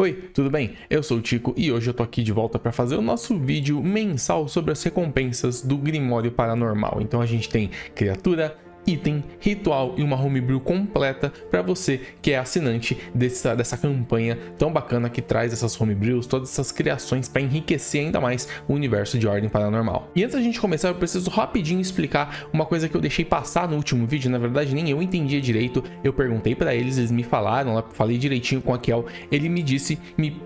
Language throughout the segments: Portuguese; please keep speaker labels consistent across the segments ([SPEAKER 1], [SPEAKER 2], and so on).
[SPEAKER 1] Oi, tudo bem? Eu sou o Tico e hoje eu tô aqui de volta para fazer o nosso vídeo mensal sobre as recompensas do Grimório Paranormal. Então a gente tem criatura, item, ritual e uma homebrew completa para você que é assinante dessa campanha tão bacana que traz essas homebrews, todas essas criações para enriquecer ainda mais o universo de Ordem Paranormal. E antes da gente começar, eu preciso rapidinho explicar uma coisa que eu deixei passar no último vídeo. Na verdade, nem eu entendia direito. Eu perguntei para eles me falaram, falei direitinho com a Kel, ele me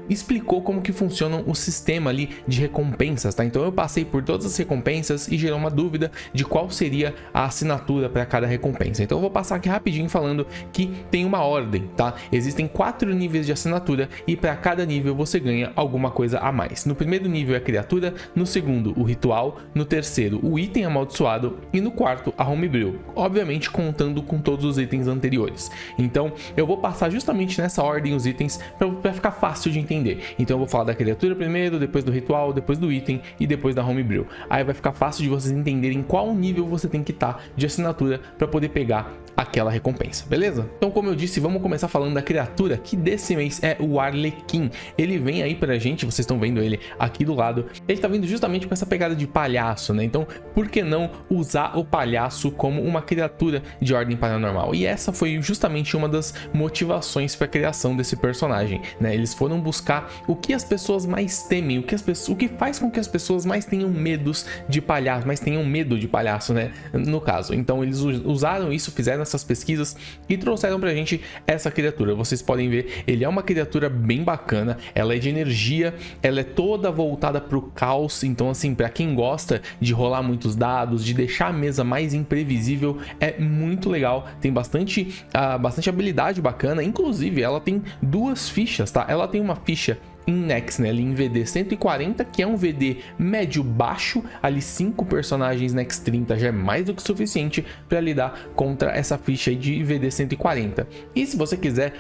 [SPEAKER 1] explicou como que funciona o sistema ali de recompensas, tá? Então eu passei por todas as recompensas e gerou uma dúvida de qual seria a assinatura para cada recompensa. Então eu vou passar aqui rapidinho falando que tem uma ordem, tá? Existem 4 níveis de assinatura e para cada nível você ganha alguma coisa a mais. No primeiro nível é a criatura, no segundo o ritual, no terceiro o item amaldiçoado e no quarto a homebrew, obviamente contando com todos os itens anteriores. Então eu vou passar justamente nessa ordem os itens para ficar fácil de entender. Então eu vou falar da criatura primeiro, depois do ritual, depois do item e depois da homebrew. Aí vai ficar fácil de vocês entenderem qual nível você tem que estar de assinatura para poder pegar aquela recompensa, beleza? Então, como eu disse, vamos começar falando da criatura, que desse mês é o Arlequim. Ele vem aí pra gente, vocês estão vendo ele aqui do lado, ele tá vindo justamente com essa pegada de palhaço, né? Então, por que não usar o palhaço como uma criatura de Ordem Paranormal? E essa foi justamente uma das motivações para a criação desse personagem, né? Eles foram buscar o que as pessoas mais temem, o que faz com que as pessoas mais tenham medos de palhaço, mais tenham medo de palhaço, né? No caso, então eles usaram isso, fizeram essas pesquisas e trouxeram pra gente essa criatura. Vocês podem ver, ele é uma criatura bem bacana, ela é de energia, ela é toda voltada pro caos, então assim, pra quem gosta de rolar muitos dados, de deixar a mesa mais imprevisível, é muito legal, tem bastante habilidade bacana, inclusive ela tem 2 fichas, tá? Ela tem uma ficha em Nex, né, ali em VD 140, que é um VD médio baixo, ali 5 personagens Nex 30 já é mais do que suficiente para lidar contra essa ficha aí de VD 140. E se você quiser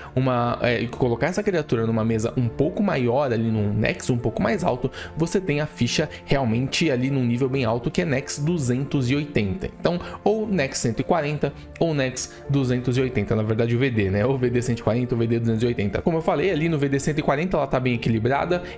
[SPEAKER 1] colocar essa criatura numa mesa um pouco maior, ali num Nex um pouco mais alto, você tem a ficha realmente ali num nível bem alto, que é Nex 280. Então, ou Nex 140 ou Nex 280, na verdade o VD, né, ou VD 140 ou VD 280. Como eu falei, ali no VD 140 ela tá bem equilibrada.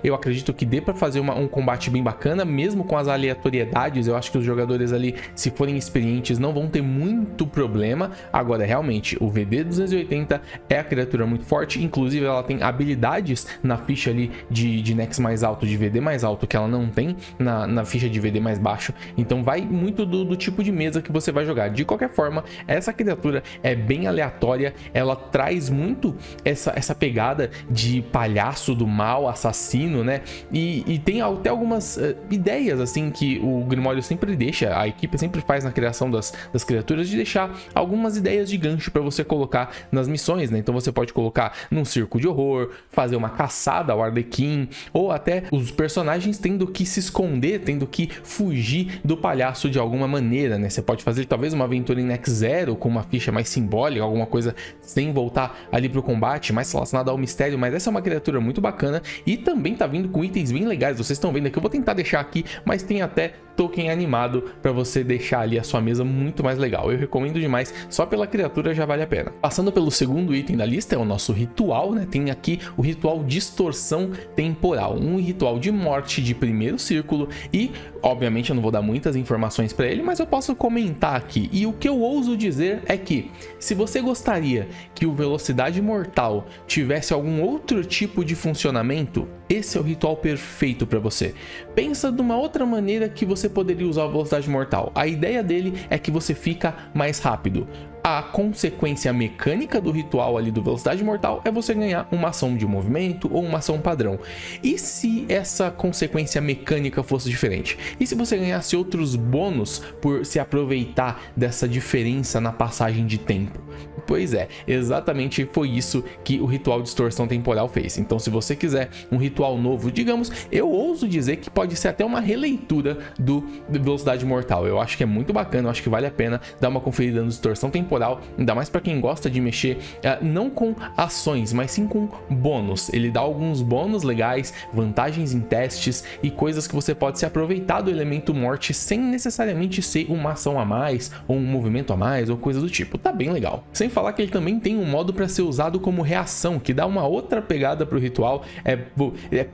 [SPEAKER 1] Eu acredito que dê para fazer um combate bem bacana, mesmo com as aleatoriedades. Eu acho que os jogadores ali, se forem experientes, não vão ter muito problema. Agora, realmente, o VD 280 é a criatura muito forte, inclusive ela tem habilidades na ficha ali de Nex mais alto, de VD mais alto, que ela não tem na ficha de VD mais baixo. Então vai muito do tipo de mesa que você vai jogar. De qualquer forma, essa criatura é bem aleatória, ela traz muito essa pegada de palhaço do mal, assassino, né? E tem até algumas ideias assim que o Grimório sempre deixa, a equipe sempre faz na criação das criaturas, de deixar algumas ideias de gancho para você colocar nas missões, né? Então você pode colocar num circo de horror, fazer uma caçada ao Arlequim, ou até os personagens tendo que se esconder, tendo que fugir do palhaço de alguma maneira, né? Você pode fazer talvez uma aventura em Nex Zero com uma ficha mais simbólica, alguma coisa sem voltar ali pro combate, mais relacionada ao mistério, mas essa é uma criatura muito bacana. E também tá vindo com itens bem legais, vocês estão vendo aqui, eu vou tentar deixar aqui, mas tem até token animado para você deixar ali a sua mesa muito mais legal. Eu recomendo demais, só pela criatura já vale a pena. Passando pelo segundo item da lista é o nosso ritual, né? Tem aqui o ritual Distorção Temporal, um ritual de morte de primeiro círculo e, obviamente, eu não vou dar muitas informações para ele, mas eu posso comentar aqui. E o que eu ouso dizer é que, se você gostaria que o Velocidade Mortal tivesse algum outro tipo de funcionamento, esse é o ritual perfeito para você. Pensa de uma outra maneira que você poderia usar a Velocidade Mortal. A ideia dele é que você fica mais rápido. A consequência mecânica do ritual ali do Velocidade Mortal é você ganhar uma ação de movimento ou uma ação padrão. E se essa consequência mecânica fosse diferente? E se você ganhasse outros bônus por se aproveitar dessa diferença na passagem de tempo? Pois é, exatamente foi isso que o ritual Distorção Temporal fez. Então, se você quiser um ritual novo, digamos, eu ouso dizer que pode ser até uma releitura do Velocidade Mortal. Eu acho que é muito bacana, eu acho que vale a pena dar uma conferida no Distorção Temporal temporal, ainda mais para quem gosta de mexer não com ações, mas sim com bônus. Ele dá alguns bônus legais, vantagens em testes e coisas que você pode se aproveitar do elemento morte sem necessariamente ser uma ação a mais, ou um movimento a mais, ou coisa do tipo. Tá bem legal. Sem falar que ele também tem um modo para ser usado como reação, que dá uma outra pegada pro ritual. É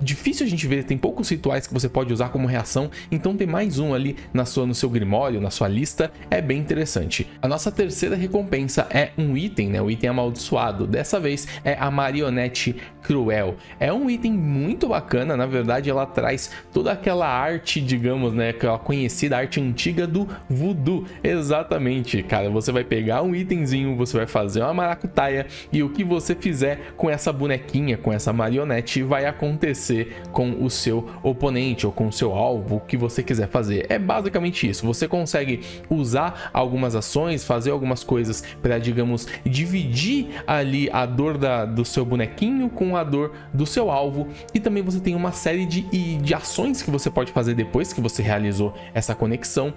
[SPEAKER 1] difícil a gente ver, tem poucos rituais que você pode usar como reação, então ter mais um ali no seu grimório, na sua lista, é bem interessante. A nossa terceira recompensa é um item, né? O item amaldiçoado. Dessa vez é a marionete cruel. É um item muito bacana, na verdade ela traz toda aquela arte, digamos, né, aquela conhecida arte antiga do voodoo. Exatamente, cara, você vai pegar um itemzinho, você vai fazer uma maracutaia e o que você fizer com essa bonequinha, com essa marionete, vai acontecer com o seu oponente ou com o seu alvo, o que você quiser fazer. É basicamente isso. Você consegue usar algumas ações, fazer algumas coisas para, digamos, dividir ali a dor do seu bonequinho com a dor do seu alvo, e também você tem uma série de ações que você pode fazer depois que você realizou essa conexão,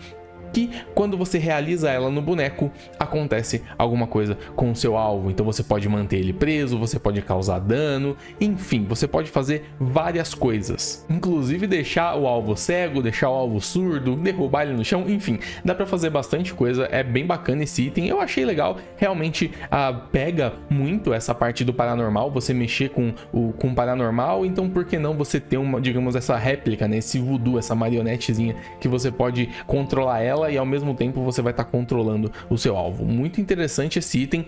[SPEAKER 1] que quando você realiza ela no boneco, acontece alguma coisa com o seu alvo. Então você pode manter ele preso, você pode causar dano, enfim, você pode fazer várias coisas. Inclusive deixar o alvo cego, deixar o alvo surdo, derrubar ele no chão, enfim, dá pra fazer bastante coisa, é bem bacana esse item, eu achei legal, realmente pega muito essa parte do paranormal, você mexer com o paranormal, então por que não você ter uma, digamos, essa réplica, né, esse voodoo, essa marionetezinha que você pode controlar ela e ao mesmo tempo você vai estar controlando o seu alvo. Muito interessante esse item.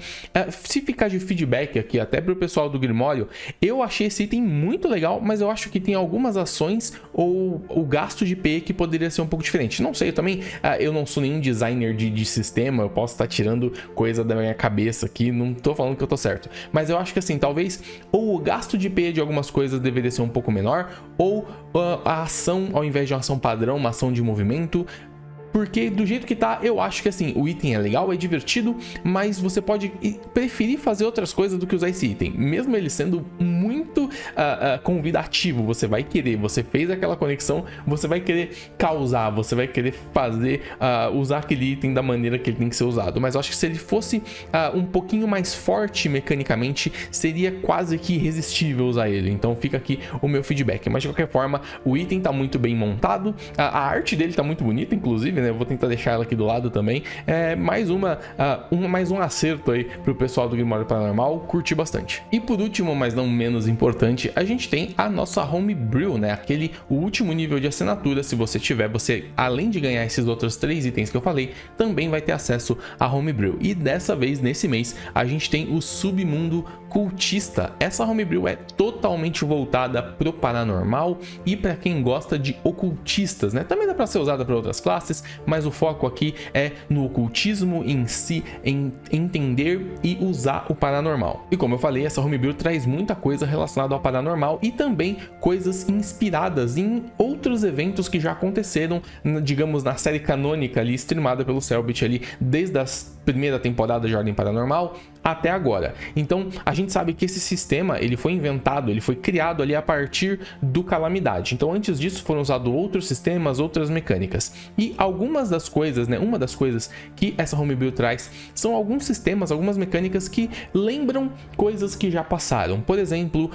[SPEAKER 1] Se ficar de feedback aqui até para o pessoal do Grimório, eu achei esse item muito legal, mas eu acho que tem algumas ações ou o gasto de PE que poderia ser um pouco diferente. Não sei, eu também eu não sou nenhum designer de sistema, eu posso estar tirando coisa da minha cabeça aqui, não tô falando que eu tô certo, mas eu acho que assim, talvez ou o gasto de PE de algumas coisas deveria ser um pouco menor, ou a ação, ao invés de uma ação padrão, uma ação de movimento. Porque do jeito que tá, eu acho que assim, o item é legal, é divertido, mas você pode preferir fazer outras coisas do que usar esse item. Mesmo ele sendo muito convidativo, você vai querer, você fez aquela conexão, você vai querer causar, você vai querer fazer, usar aquele item da maneira que ele tem que ser usado. Mas eu acho que se ele fosse um pouquinho mais forte mecanicamente, seria quase que irresistível usar ele. Então fica aqui o meu feedback. Mas de qualquer forma, o item tá muito bem montado, a arte dele tá muito bonita, inclusive, né? Eu vou tentar deixar ela aqui do lado também. Mais um acerto aí pro pessoal do Grimório Paranormal, curti bastante. E por último, mas não menos importante, a gente tem a nossa Homebrew, né? O último nível de assinatura. Se você tiver, você, além de ganhar esses outros 3 itens que eu falei, também vai ter acesso a Homebrew. E dessa vez, nesse mês, a gente tem o Submundo Cultista. Essa Homebrew é totalmente voltada pro paranormal e para quem gosta de ocultistas, né? Também dá para ser usada para outras classes, mas o foco aqui é no ocultismo em si, em entender e usar o paranormal. E como eu falei, essa Homebrew traz muita coisa relacionada ao paranormal e também coisas inspiradas em outros eventos que já aconteceram, digamos, na série canônica ali, streamada pelo Cellbit ali, desde a primeira temporada de Ordem Paranormal até agora. Então a gente sabe que esse sistema ele foi inventado, ele foi criado ali a partir do Calamidade. Então antes disso foram usados outros sistemas, outras mecânicas. E algumas das coisas, né, uma das coisas que essa Homebrew traz são alguns sistemas, algumas mecânicas que lembram coisas que já passaram. Por exemplo,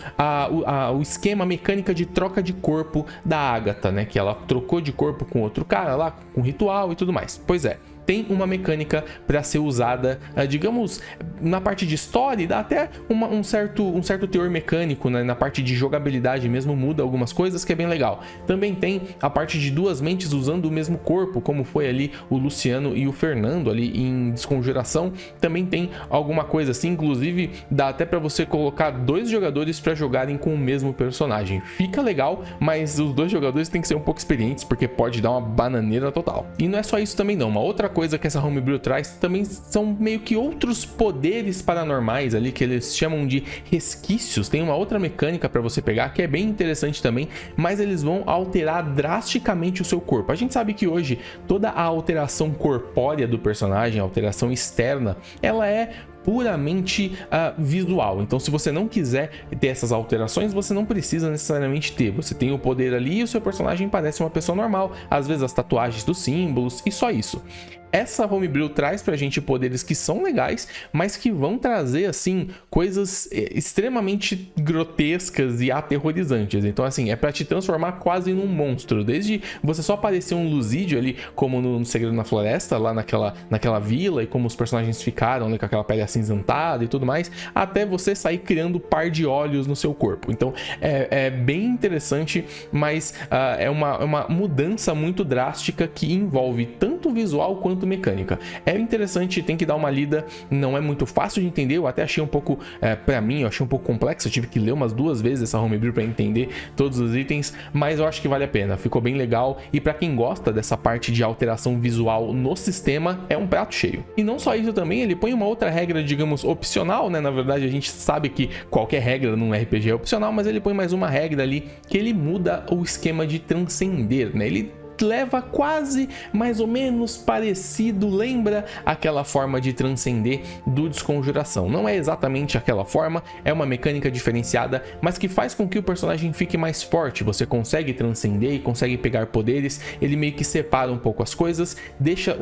[SPEAKER 1] o esquema mecânica de troca de corpo da Agatha, né, que ela trocou de corpo com outro cara lá, com ritual e tudo mais. Pois é, tem uma mecânica para ser usada, digamos, na parte de história, e dá até um certo teor mecânico, né? Na parte de jogabilidade mesmo, muda algumas coisas que é bem legal. Também tem a parte de duas mentes usando o mesmo corpo, como foi ali o Luciano e o Fernando ali em Desconjuração. Também tem alguma coisa assim, inclusive dá até para você colocar 2 jogadores para jogarem com o mesmo personagem. Fica legal, mas os 2 jogadores têm que ser um pouco experientes, porque pode dar uma bananeira total. E não é só isso também não, uma outra coisa que essa Homebrew traz também são meio que outros poderes paranormais ali, que eles chamam de resquícios. Tem uma outra mecânica para você pegar que é bem interessante também, mas eles vão alterar drasticamente o seu corpo. A gente sabe que hoje toda a alteração corpórea do personagem, a alteração externa, ela é puramente visual. Então se você não quiser ter essas alterações, você não precisa necessariamente ter. Você tem o poder ali e o seu personagem parece uma pessoa normal, às vezes as tatuagens dos símbolos e só isso. essa homebrew traz pra gente poderes que são legais, mas que vão trazer, assim, coisas extremamente grotescas e aterrorizantes. Então, assim, é pra te transformar quase num monstro. Desde você só parecer um Lusídio ali, como no Segredo na Floresta, lá naquela vila, e como os personagens ficaram, né, com aquela pele acinzentada e tudo mais, até você sair criando par de olhos no seu corpo. Então, é bem interessante, mas é uma mudança muito drástica que envolve tanto visual quanto mecânica. É interessante, tem que dar uma lida, não é muito fácil de entender, eu até achei um pouco, pra mim, eu achei um pouco complexo, eu tive que ler umas 2 vezes essa homebrew pra entender todos os itens, mas eu acho que vale a pena, ficou bem legal, e pra quem gosta dessa parte de alteração visual no sistema, é um prato cheio. E não só isso também, ele põe uma outra regra, digamos, opcional, né? Na verdade, a gente sabe que qualquer regra num RPG é opcional, mas ele põe mais uma regra ali, que ele muda o esquema de transcender, né? Ele leva quase mais ou menos parecido, lembra aquela forma de transcender do Desconjuração. Não é exatamente aquela forma, é uma mecânica diferenciada, mas que faz com que o personagem fique mais forte. Você consegue transcender e consegue pegar poderes, ele meio que separa um pouco as coisas, deixa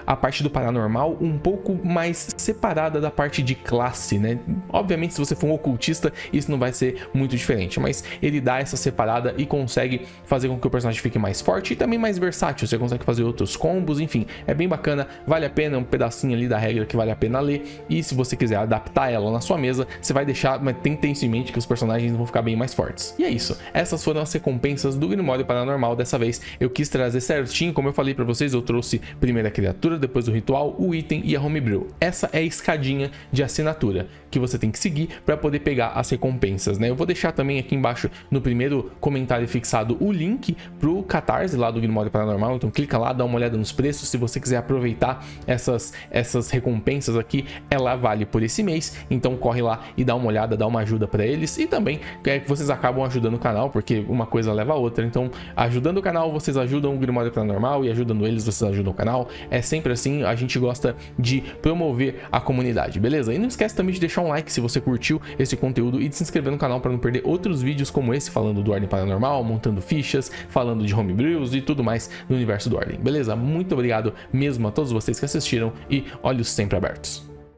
[SPEAKER 1] a parte do paranormal um pouco mais separada da parte de classe, né? Obviamente, se você for um ocultista, isso não vai ser muito diferente, mas ele dá essa separada e consegue fazer com que o personagem fique mais forte e também mais versátil, você consegue fazer outros combos, enfim, é bem bacana, vale a pena, é um pedacinho ali da regra que vale a pena ler, e se você quiser adaptar ela na sua mesa, você vai deixar, mas tem que ter isso em mente que os personagens vão ficar bem mais fortes. E é isso, essas foram as recompensas do Grimório Paranormal. Dessa vez eu quis trazer certinho, como eu falei pra vocês, eu trouxe primeiro a criatura, depois o ritual, o item e a homebrew. Essa é a escadinha de assinatura que você tem que seguir para poder pegar as recompensas, né? Eu vou deixar também aqui embaixo no primeiro comentário fixado o link pro Catarse lá do Grimório Paranormal, então clica lá, dá uma olhada nos preços, se você quiser aproveitar essas recompensas aqui, ela vale por esse mês, então corre lá e dá uma olhada, dá uma ajuda para eles, e também vocês acabam ajudando o canal, porque uma coisa leva a outra, então ajudando o canal, vocês ajudam o Grimório Paranormal, e ajudando eles, vocês ajudam o canal, é sempre assim, a gente gosta de promover a comunidade, beleza? E não esquece também de deixar um like se você curtiu esse conteúdo e de se inscrever no canal para não perder outros vídeos como esse, falando do Ordem Paranormal, montando fichas, falando de homebrews e tudo mais no universo do Ordem, beleza? Muito obrigado mesmo a todos vocês que assistiram e olhos sempre abertos.